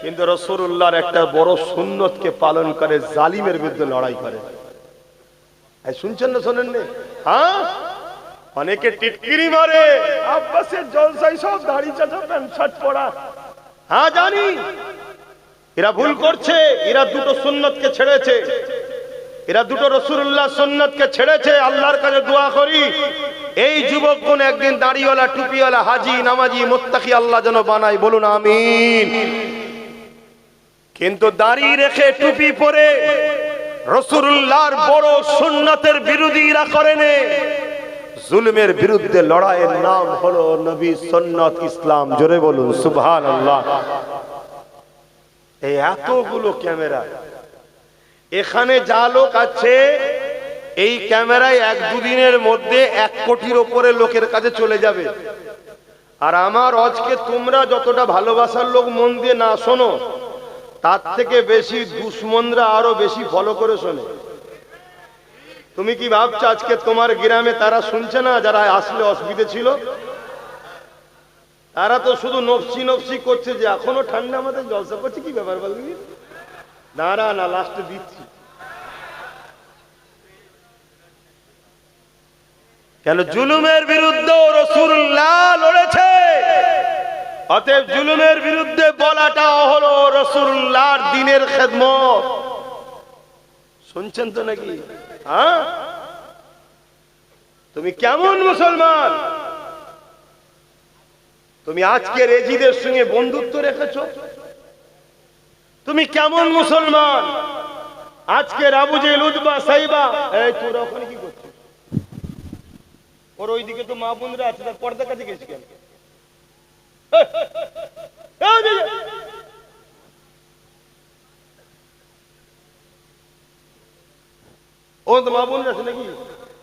কিন্তু রাসূলুল্লাহর একটা বড় সুন্নতকে পালন করে, জালিমের বিরুদ্ধে লড়াই করে। শুনছেন না শোনেন না? হ্যাঁ, অনেকে টিটকিরি মারে, আব্বাসের জলসাই সব দাড়ি চাচা প্যান্ট শার্ট পরা। হ্যাঁ জানি, এরা ভুল করছে। এরা দুটো সুন্নতকে ছেড়েছে, এরা দুটো রাসূলুল্লাহ সুন্নতকে ছেড়েছে। আল্লাহর কাছে দোয়া করি এই যুবকগণ একদিন দাড়িওয়ালা, টুপিওয়ালা, হাজি, নামাজি, মুত্তাকি আল্লাহ যেন বানায়। বলুন আমিন। কিন্তু দাড়ি রেখে টুপি পরে রাসূলুল্লাহর বড় সুন্নতের বিরোধীরা করেনে। জুলমের বিরুদ্ধে লড়াইয়ের নাম হলো নবী সুন্নাত, ইসলাম। জোরে বলুন সুবহানাল্লাহ। এই এতগুলো ক্যামেরা, এখানে যা লোক আছে, এই ক্যামেরায় এক দুদিনের মধ্যে 1 কোটির উপরে লোকের কাছে চলে যাবে। আর আমার আজকে তোমরা যতটা ভালোবাসার লোক মন দিয়ে না শোনো, তার থেকে বেশি দুশ্মনরা আরো বেশি ফলো করে শোনে। তুমি কি ভাবছো আজকে তোমার গ্রামে তারা শুনছে না? যারা আসলে অসুবিধে ছিল, তারা তো শুধু নফসি নফসি করছে যে এখনো ঠান্ডা আমাদের জলসা করছে। কি ব্যাপার বলবি? দাঁড়া না, লাস্টে দিচ্ছি। কেন? জুলুমের বিরুদ্ধে রাসূলুল্লাহ লড়েছে। অতএব জুলুমের বিরুদ্ধে বলাটা হলো রাসূলুল্লাহর দ্বীনের খেদমত। শুনছেন তো নাকি? হ্যাঁ, তুমি কেমন মুসলমান? তুমি আজকে রেজিদের সঙ্গে বন্ধুত্ব রেখেছ? তুমি কেমন মুসলমান? আজকে আবু জেহেল, উতবা, সাইবা, এই তোরা ওখানে কি করছিস? ওর ওইদিকে তো মা বোনরা আছে, তার পর্দার কাছে গেছি কেন? ও তো মা বোনরা আছে নাকি?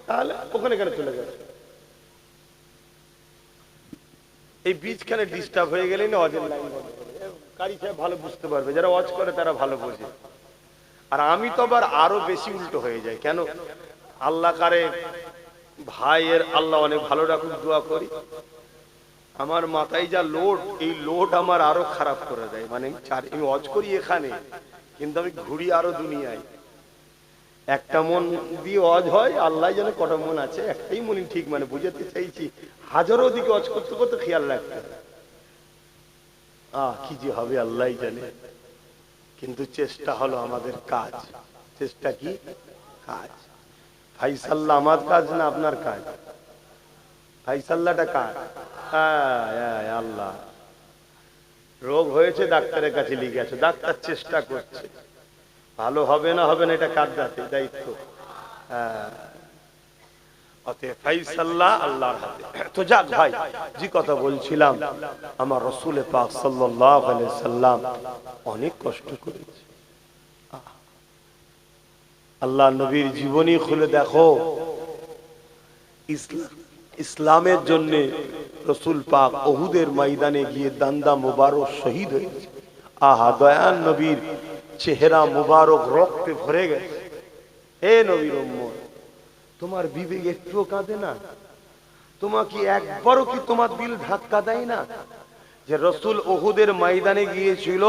তাহলে ওখানে কেন চলে যাবে? এই বীজখানে ডিস্টার্ব হয়ে গেলে না অজের লাইন বন্ধ করে। কারি সাহেব ভালো বুঝতে পারবে, যারা ওয়াজ করে তারা ভালো বোঝে। আর আমি তো আবার আরো বেশি উল্টো হয়ে যায়। কেন? আল্লাহ কারে ভাইয়ের আল্লাহ অনেক ভালো রাখুক, দোয়া করি। আমার মাথায় যা লোড, এই লোড আমার আরো খারাপ করে দেয়। মানে আমি ওয়াজ করি এখানে, কিন্তু আমি ঘুরি আরো দুনিয়ায়। একটা মন দিয়ে ওয়াজ হয়, আল্লাহ জানে কটা মন আছে, একটাই মনই ঠিক। মানে বুঝাতে চাইছি, হাজারো দিকে ওয়াজ করতে করতে খেয়াল রাখতে কি যে হবে আল্লাহ জানে। কিন্তু চেষ্টা হলো আমাদের কাজ। চেষ্টা কি কাজ? ফাইসাল্লাহ আমার কাজ না আপনার কাজ? ফাইসাল্লাহটা কাজ? আল্লাহ। রোগ হয়েছে, ডাক্তারের কাছে লিখে আছে, ডাক্তার চেষ্টা করছে, ভালো হবে না হবে না এটা কার হাতে? দায়িত্ব। অতএব ফাইসাল্লাহ আল্লাহর হাতে। তো যাক ভাই, যে কথা বলছিলাম, আমার রাসূল পাক সাল্লাল্লাহু আলাইহি সাল্লাম অনেক কষ্ট করেছে। আল্লাহ নবীর জীবনী খুলে দেখো, ইসলামের জন্য রাসূল পাক উহুদের ময়দানে গিয়ে দান্দা মুবারক শহীদ হয়েছে। আহা, দয়াল নবীর চেহারা মুবারক রক্তে ভরে গেছে। হে নবীর উম্মত, তোমার বিবেক একটু কাঁদে না? তোমাকে একবারও কি তোমার দিল ধাক্কা দেয় না যে রাসূল উহুদের ময়দানে গিয়েছিল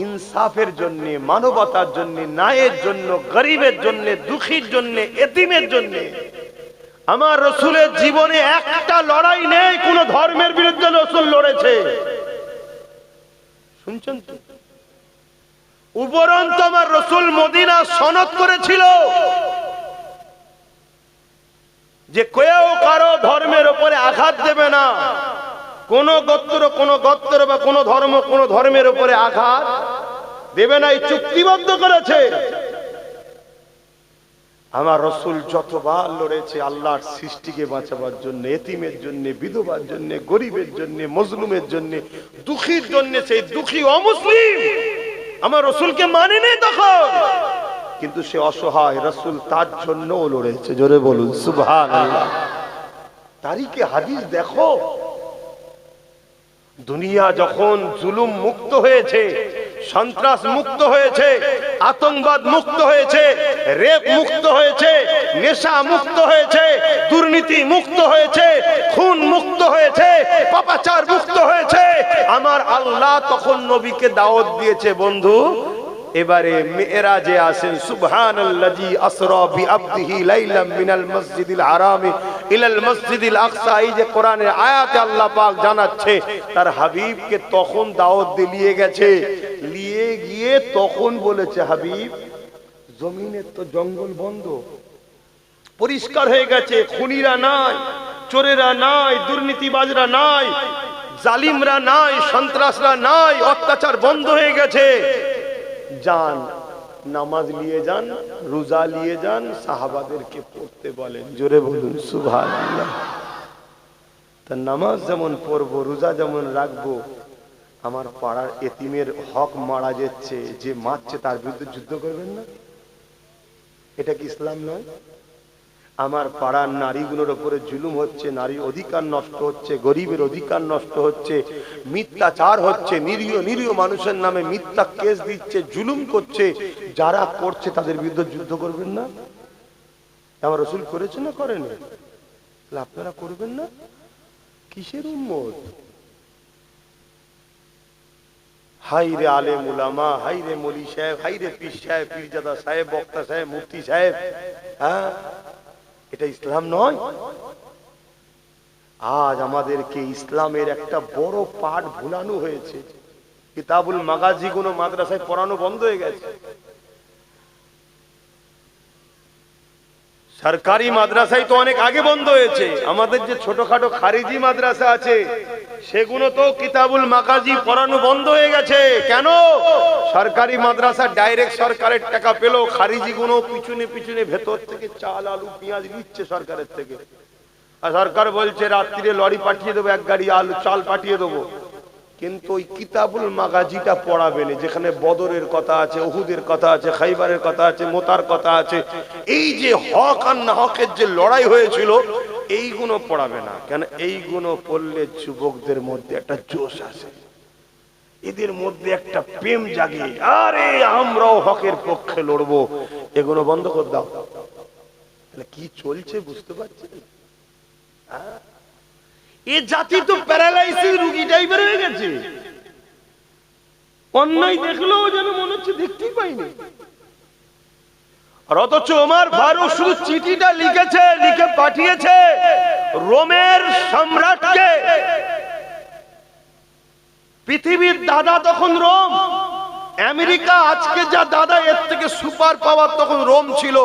ইনসাফের জন্য, মানবতার জন্য, ন্যায়ের জন্য, গরিবের জন্য, দুঃখীর জন্য, এতিমের জন্য? আমার রাসূলের জীবনে একটা লড়াই নেই কোন ধর্মের বিরুদ্ধে রাসূল লড়েছে। শুনছেন তো? উপরন্ত আমার রাসূল মদিনা সনদ করেছিল যে কেউ কারো ধর্মের উপরে আঘাত দেবে না, কোন গোত্র বা কোন ধর্মের উপরে আঘাত দেবে না, এই চুক্তিবদ্ধ করেছে। আমার রাসূল যতবার লড়েছে আল্লাহর সৃষ্টিকে বাঁচাবার জন্য, এতিমের জন্য, বিধবার জন্য, গরিবের জন্য, মজলুমের জন্য, দুঃখীর জন্য। সেই দুঃখী অমুসলিম আমার রাসূলকে মানে নেই তখন, কিন্তু সে অসহায়, রাসূল তার জন্যও লড়েছে। জোরে বলুন সুবহানাল্লাহ। তারিখে হাদিস দেখো, দুনিয়া যখন জুলুম মুক্ত হয়েছে, সন্ত্রাস মুক্ত হয়েছে, আতঙ্কবাদ মুক্ত হয়েছে, রেপ মুক্ত হয়েছে, নেশা মুক্ত হয়েছে, দুর্নীতি মুক্ত হয়েছে, খুন মুক্ত হয়েছে, পাপাচার মুক্ত হয়েছে, আমার আল্লাহ তখন নবীকে দাওয়াত দিয়েছে, বন্ধু এবারে মেরাজে আসেন। সুবহানাল্লাযী আসরা বিআবদিহি লাইলাম মিনাল মসজিদিল হারামি ইলাল মসজিদিল আকসা। এই যে কোরআনের আয়াতে আল্লাহ পাক জানাচ্ছে তার হাবিবকে তখন দাওয়াত দিয়ে গেছে। নিয়ে গিয়ে তখন বলেছে, হাবিব জমিনের তো জঙ্গল বন্ধ, পরিষ্কার হয়ে গেছে, খুনিরা নাই, চোরেরা নাই, দুর্নীতিবাজরা নাই, জালিমরা নাই, সন্ত্রাসরা নাই, অত্যাচার বন্ধ হয়ে গেছে। যান, নামাজ নিয়ে যান, রোজা নিয়ে যান, সাহাবাদেরকে পড়তে বলেন। জোরে বলুন সুবহানাল্লাহ। তা নামাজ যেমন পড়বো, রোজা যেমন রাখবো, আমার পাড়ার এতিমের হক মারা যাচ্ছে, যে মারছে তার বিরুদ্ধে যুদ্ধ করবেন না? এটা কি ইসলাম নয়? আমার পাড়ার নারীগুলোর উপরে জুলুম হচ্ছে, নারীর অধিকার নষ্ট হচ্ছে, গরিবের অধিকার নষ্ট হচ্ছে, মিথ্যাচার হচ্ছে, নিরীহ মানুষের নামে মিথ্যা কেস দিচ্ছে, জুলুম করছে, যারা করছে তাদের বিরুদ্ধে যুদ্ধ করবেন না? আমার রাসূল করেছে না করেন? আপনারা করবেন না? কিসের উম্মত? হাই রে আলেম উলামা, হাই রে মৌলী সাহেব, হাই রে পীর সাহেব, পীরজাদা সাহেব, বক্তা সাহেব, মুফতি সাহেব। হ্যাঁ, এটা ইসলাম নয়। আজ আমাদেরকে ইসলামের একটা বড় পাঠ ভুলানো হয়েছে। কিতাবুল মাগাজি কোন মাদ্রাসায় পড়ানো বন্ধ হয়ে গেছে। সরকারি মাদ্রাসায় তো অনেক আগে বন্ধ হয়েছে। আমাদের যে ছোটখাটো খারিজি মাদ্রাসা আছে সেগুলো তো কিতাবুল মাগাজি পড়ানো বন্ধ হয়ে গেছে। কেন? সরকারি মাদ্রাসা ডাইরেক্ট সরকারের টাকা পেল, খারিজি গুলো পিছনে পিছনে ভেতর থেকে চাল, আলু, পেঁয়াজ নিচ্ছে সরকারের থেকে। আর সরকার বলছে রাত্রিরে লরি পাঠিয়ে দেবো, এক গাড়ি আলু চাল পাঠিয়ে দেবো। কিন্তু ওই কিতাবুল মাগাজিটা পড়াবে না, যেখানে বদরের কথা আছে, উহুদের কথা আছে, খাইবারের কথা আছে, মোতার কথা আছে। এই যে হক আর না হকের যে লড়াই হয়েছিল, এইগুলো পড়াবে না। কেন? এইগুলো পড়লে যুবকদের মধ্যে একটা জোশ আসে, এদের মধ্যে একটা প্রেম জাগে, আরে আমরাও হকের পক্ষে লড়বো। এগুলো বন্ধ করে দাও। কি চলছে বুঝতে পারছেন? এ জাতি তো প্যারালাইসিস রোগী টাইপের হয়ে গেছে। অন্যায় দেখলেও যেন মনে হচ্ছে দেখতেই পাইনি। আর অথচ ওমর ফারুক শুধু চিঠিটা লিখেছে, লিখে পাঠিয়েছে রোমের সম্রাটকে। পৃথিবীর দাদা তখন রোম, আমেরিকা আজকে যা দাদা, এর থেকে সুপার পাওয়ার তখন রোম ছিল।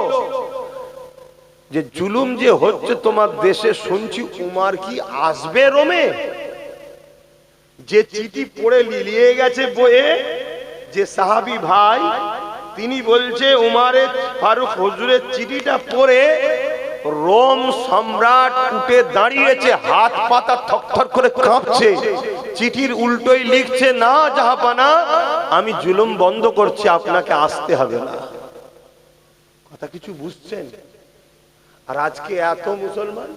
যে জুলুম যে হচ্ছে তোমার দেশে শুনছি, উমার কি আসবে রোমে? যে চিঠি পড়ে লিলিয়ে গেছে বইয়ে, যে সাহাবী ভাই তিনি বলছে উমারে ফারুক হুজুরের চিঠিটা পড়ে রোম সম্রাট উঠে দাঁড়িয়েছে, হাত পাতা থরথর করে কাঁপছে, চিঠির উল্টোই লিখছে, না জাহাপানা আমি জুলুম বন্ধ করছি, আপনাকে আসতে হবে না। কথা কিছু বুঝছেন? আর আজকে এত মুসলমান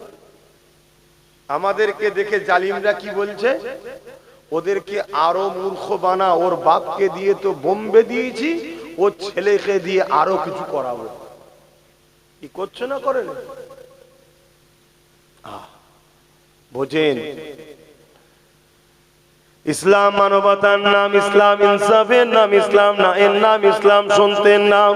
আমাদেরকে দেখে জালিমরা কি বলছে, ওদেরকে আরো মূর্খ বানা, ওর বাপকে দিয়ে তো বোম্বে দিয়েছি, ওর ছেলেকে দিয়ে আরো কিছু করাবো। কি করছে না করেন? বোঝেন, ইসলাম মানবতার নাম, ইসলাম ইনসাফের নাম, ইসলাম না এর নাম ইসলাম সন্তের নাম।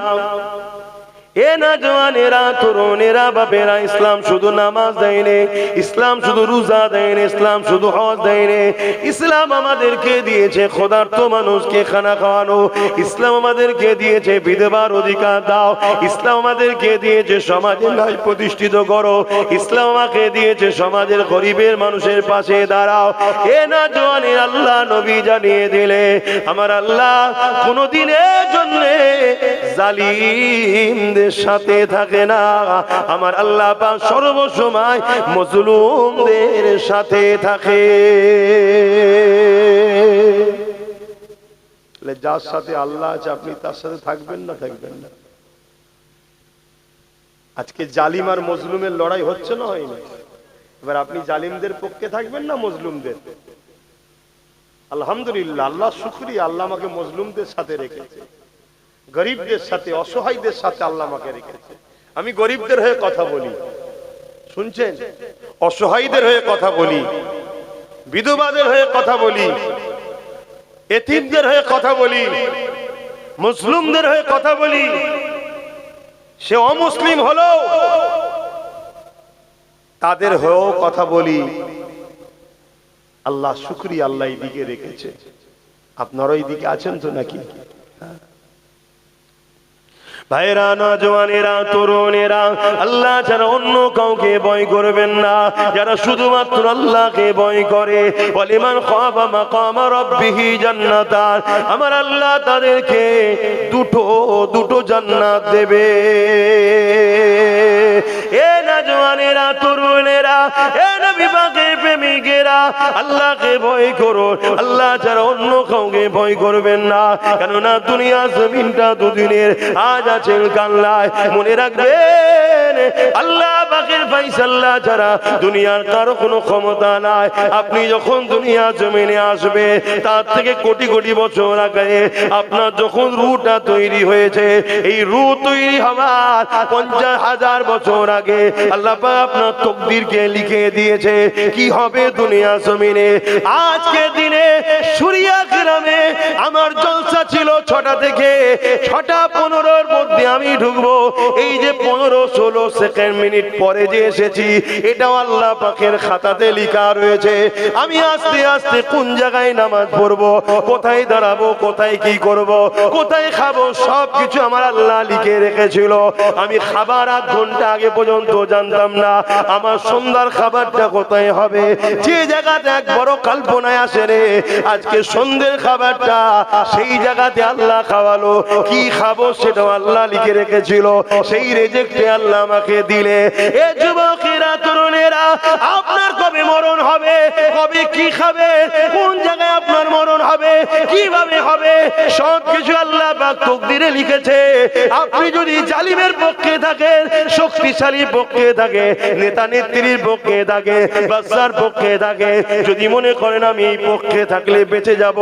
এ না জওয়ানেরা, তরুণেরা, বাপেরা, ইসলাম শুধু নামাজ দেয়নি, ইসলাম শুধু রোজা দেয়নি, ইসলাম শুধু হজ দেয়নি। ইসলাম আমাদেরকে দিয়েছে ক্ষুধার্ত মানুষকে খানা খাওয়ানো, ইসলাম আমাদেরকে দিয়েছে বিধবার অধিকার দাও, ইসলাম আমাদেরকে দিয়েছে সমাজে ন্যায় প্রতিষ্ঠিত করো, ইসলাম আমাকে দিয়েছে সমাজের গরিবের মানুষের পাশে দাঁড়াও। এ না জওয়ানের আল্লাহ নবী জানিয়ে দিলে আমার আল্লাহ কোনদিনের জন্য জালিমদের সাথে থাকে না। আমার আল্লাহ পাক সর্বসময় মজলুমদের সাথে থাকে। যার সাথে আল্লাহ আছে আপনি তার সাথে থাকবেন না থাকবেন না? আজকে জালিম আর মজলুমের লড়াই হচ্ছে না, হয়নি? এবার আপনি জালিমদের পক্ষে থাকবেন না মজলুমদের? আলহামদুলিল্লাহ, আল্লাহ শুকরিয়া, আল্লাহ আমাকে মজলুমদের সাথে রেখেছে, গরিবদের সাথে, অসহায়দের সাথে আল্লাহ আমাকে রেখেছে। আমি গরিবদের হয়ে কথা বলি, শুনছেন? অসহায়দের হয়ে কথা বলি, বিধবাদের হয়ে কথা বলি, এতিমদের হয়ে কথা বলি, মুসলিমদের হয়ে কথা বলি। সে অমুসলিম হলো তাদের হয়েও কথা বলি। আল্লাহ শুকরিয়া, আল্লাহ এই দিকে রেখেছে। আপনারা এই দিকে আছেন তো নাকি? ভাইরা, নওজওয়ানেরা, তরুণেরা, আল্লাহ ছাড়া অন্য কাউকে ভয় করবেন না। যারা শুধুমাত্র আল্লাহকে ভয় করে, ওয়ালিমান খাফা মাকাম রাব্বিহি জান্নাতান, আমার আল্লাহ তাদেরকে দুটো জান্নাত দেবে। এ নওজওয়ানেরা, তরুণেরা, এ নবী পাকের প্রেমিকেরা, আল্লাহকে ভয় করো, আল্লাহ ছাড়া অন্য কাউকে ভয় করবেন না। কেননা দুনিয়া জমিনটা দুদিনের, আজ আছেন কাল্লায়। মনে রাখবেন আল্লাহ পাকের ফায়সালা ছাড়া দুনিয়ার কারো কোনো ক্ষমতা নাই। আপনি যখন দুনিয়া জমিনে আসবে তার থেকে কোটি কোটি বছর আগে আপনার যখন রূহটা তৈরি হয়েছে, এই রূহ তৈরি হওয়ার 50,000 বছর আগে আল্লাহ পাক আপনার তকদিরকে লিখে দিয়েছে কি হবে দুনিয়া জমিনে। আজকে দিনে সুরিয়া গ্রামে আমার জলসা ছিল 6টা থেকে 6:15 মধ্যে আমি ঢুকবো। এই যে 15-16 সেকেন্ড মিনিট পরে যে এসেছি, এটাও আল্লাহ পাকের খাতাতে লেখা রয়েছে। আমি আস্তে আস্তে কোন জায়গায় নামাজ পড়বো, কোথায় দাঁড়াবো, কোথায় কি করব, কোথায় খাবো, সবকিছু আমার আল্লাহ লিখে রেখেছিল। আমি খাবার 1 ঘন্টা আগে পর্যন্ত জানতাম না আমার সন্ধ্যার খাবারটা কোথায় হবে। যে জায়গাতে এক বড় কল্পনায় আসে রে, আজকে সন্ধ্যের খাবারটা সেই জায়গাতে আল্লাহ খাওয়ালো। কি খাবো সেটাও আল্লাহ লিখে রেখেছিল, সেই রেজেক্টে আল্লাহ আমাকে দিলে। এ যুবকেরা, তরুণেরা, আপনার কবে মরণ হবে, কবে কি খাবে, কোন জায়গায় আপনার মরণ হবে, কিভাবে হবে, সবকিছু আল্লাহ পাক তকদিরে লিখেছে। আপনি যদি জালিমের পক্ষে থাকেন, শক্তিশালীর পক্ষে থাকে, নেতা নেত্রীর পক্ষে থাকে, বাদশার পক্ষে থাকে, যদি মনে করেন আমি এই পক্ষে থাকলে বেঁচে যাব,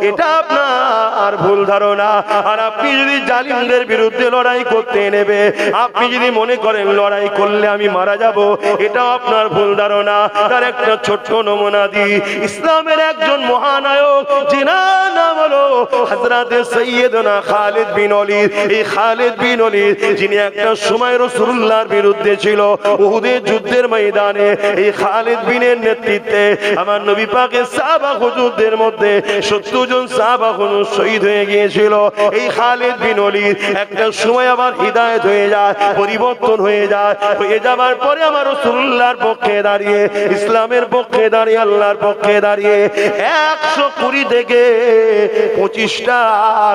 এটা আপনার ভুল ধারণা। আর আপনি যদি জালিমদের বিরুদ্ধে লড়াই করতে নেবে, আপনি যদি মনে করেন করেন লড়াই করলে আমি মারা যাব, এটাও আপনার ভুল ধারণা। তার একটা ছোট্ট নমুনা দিই। ইসলামের একজন মহানায়ক যিনার নাম হলো হযরতে সাইয়্যিদনা খালিদ বিন ওলীদ। এই খালিদ বিন ওলীদ যিনি একটা সময় রাসূলুল্লাহর বিরুদ্ধে ছিল, উহুদের যুদ্ধের ময়দানে এই খালিদ বিনের নেতৃত্বে আমার নবী পাকের সাহাবা হুজুরদের মধ্যে 70 জন সাহাবা হুজুর শহীদ হয়ে গিয়েছিল। এই খালিদ বিন ওলীদ একটা সময় আবার হিদায়াত হয়ে যায়, পরিবর্তন হয়ে যায়। হয়ে যাবার পরে আমার রাসূলুল্লাহর পক্ষে দাঁড়িয়ে, ইসলামের পক্ষে দাঁড়িয়ে, আল্লাহর পক্ষে দাঁড়িয়ে 120 থেকে 25টা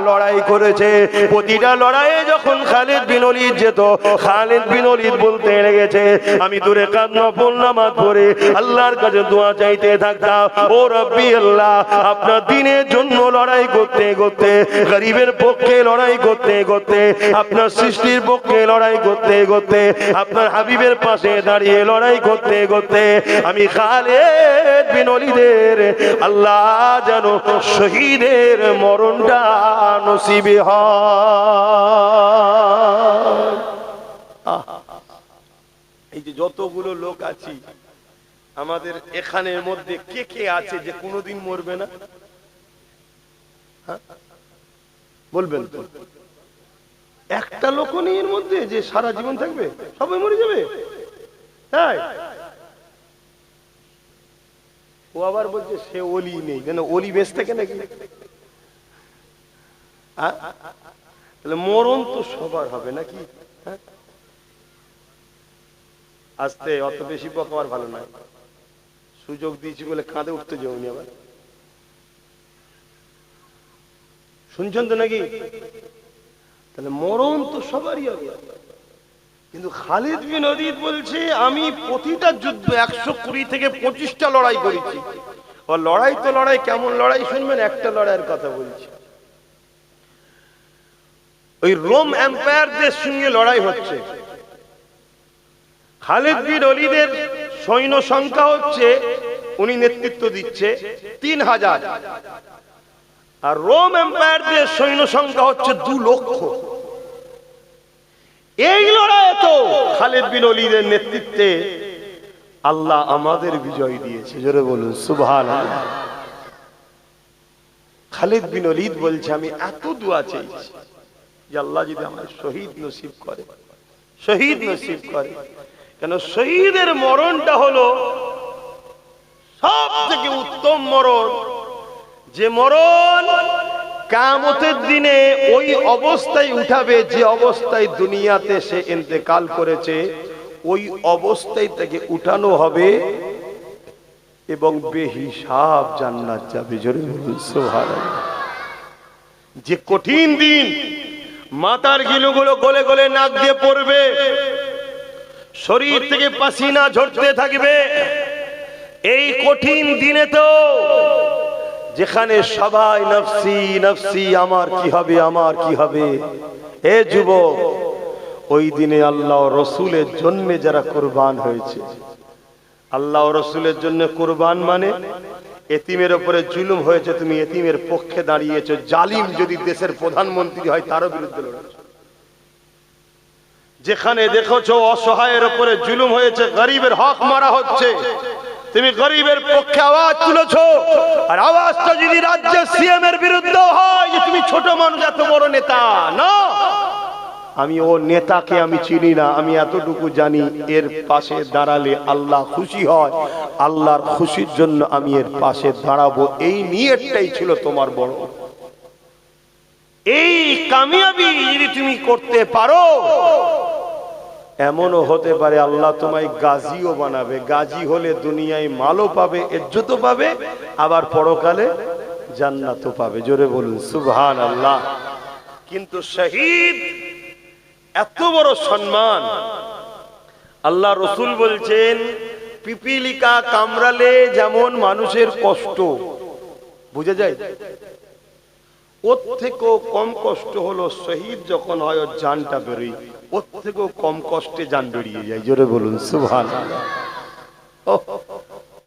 লড়াই করেছে। প্রতিটা লড়াইয়ে যখন খালিদ বিন ওলীদ যেত, খালিদ বিন ওলীদ বলতে লেগেছে, আমি দূরে নফল নামাজ পড়ে আল্লাহর কাছে দোয়া চাইতে থাকতাম, ও রব্বি আল্লাহ, আপনার দ্বীনের জন্য লড়াই করতে করতে, গরিবের পক্ষে লড়াই করতে করতে, আপনার সৃষ্টির পক্ষে লড়াই করতে করতে, আপনার হাবিবের পাশে দাঁড়িয়ে লড়াই করতে করতে আমি খালিদ বিন ওলীদের আল্লাহ যেন শহীদের মরণটা নসিবে হয়। এই যে যতগুলো লোক আছি আমাদের এখানের মধ্যে কে কে আছে যে কোনোদিন মরবে না? বলবেন তো? একটা লোক নেই এর মধ্যে যে সারা জীবন থাকবে, সবাই মরে যাবে। তাই ও আবার বলছে সে ওলি নেই, কেন ওলি বেঁচে থাকে নাকি? তাহলে মরণ তো সবার হবে নাকি? আস্তে, অত বেশি বকাবার ভালো নয়। সুযোগ দিয়েছি বলে কাঁধে উঠতে যাওনি আবার, শুনছেন তো নাকি? তাহলে মরণ তো সবারই হবে। কিন্তু খালিদ বিন ওলীদ বলছে আমি প্রতিটা যুদ্ধ 120 থেকে 25টা লড়াই করেছি। ও লড়াই তো লড়াই, কেমন লড়াই শুনবেন? একটা লড়াইয়ের কথা বলছি। ওই রোম এম্পায়ারদের সঙ্গে লড়াই হচ্ছে। খালিদ বিন ওলীদের সৈন্য সংখ্যা হচ্ছে, উনি নেতৃত্ব দিচ্ছে 3000, আর রোম এম্পায়ারদের সৈন্য সংখ্যা হচ্ছে 2 লক্ষ। এই লড়াইয়ে তো খালিদ বিন ওলীদের নেতৃত্বে আল্লাহ আমাদের বিজয় দিয়েছে। জোরে বলুন সুবহানাল্লাহ। খালিদ বিন ওলীদ বলছে আমি এত দোয়া চাইছি যে আল্লাহ যদি আমার শহীদ নসিব করে, শহীদ নসিব করে। কেন শহীদের মরণটা হলো সব থেকে উত্তম মরণ, যে মরণ কিয়ামতের দিনে ওই অবস্থায় উঠাবে যে অবস্থায় দুনিয়াতে সে ইন্তেকাল করেছে, ওই অবস্থায় তাকে উঠানো হবে এবং বেহিসাব জান্নাত যাবে। জোরে বলুন সুবহানাল্লাহ। যে কঠিন দিন, মাথার গিলুগুলো গলে গলে নাক দিয়ে পড়বে, শরীর থেকে পাসিনা ঝরতে থাকবে। এই কঠিন দিনে তো যেখানে সবাই নফসি নফসি, আমার কি হবে, আমার কি হবে। এ যুবক, ওই দিনে আল্লাহ রসুলের জন্য যারা কুরবান হয়েছে, আল্লাহ রসুলের জন্য কুরবান মানে এতিমের উপরে জুলুম হয়েছে, তুমি এতিমের পক্ষে দাঁড়িয়েছো। জালিম যদি দেশের প্রধানমন্ত্রী হয় তারও বিরুদ্ধে লড়েছো। যেখানে দেখেছো অসহায়ের উপরে জুলুম হয়েছে, গরিবের হক মারা হচ্ছে, তুমি গরিবের পক্ষে আওয়াজ তুলেছো। আর আওয়াজটা যদি রাজ্যের সিএম এর বিরুদ্ধে হয় যে তুমি ছোট মানুষ, এত বড় নেতা না, আমি ও নেতাকে আমি চিনি না, আমি এতটুকু জানি এর পাশে দাঁড়ালে আল্লাহ খুশি হয়, আল্লাহর খুশির জন্য আমি এর পাশে দাঁড়াবো। এই নিয়তটাই ছিল তোমার বড়। এই কামিয়াবি যদি তুমি করতে পারো, এমনও হতে পারে আল্লাহ তোমায় গাজীও বানাবে। গাজী হলে দুনিয়ায় মালও পাবে, ইজ্জতও পাবে, আবার পরকালে জান্নাতও পাবে। জোরে বলুন সুবহানাল্লাহ। কিন্তু শহীদ এত বড় সম্মান। আল্লাহ রসুল বলছেন পিপিলিকা কামড়ালে যেমন মানুষের কষ্ট বুঝে যায়, ওর থেকেও কম কষ্ট হলো শহীদ যখন হয় ওর জানটা বেরোয়, ওর থেকেও কম কষ্টে জান বেরিয়ে যায়। জোরে বলুন সুবহানাল্লাহ।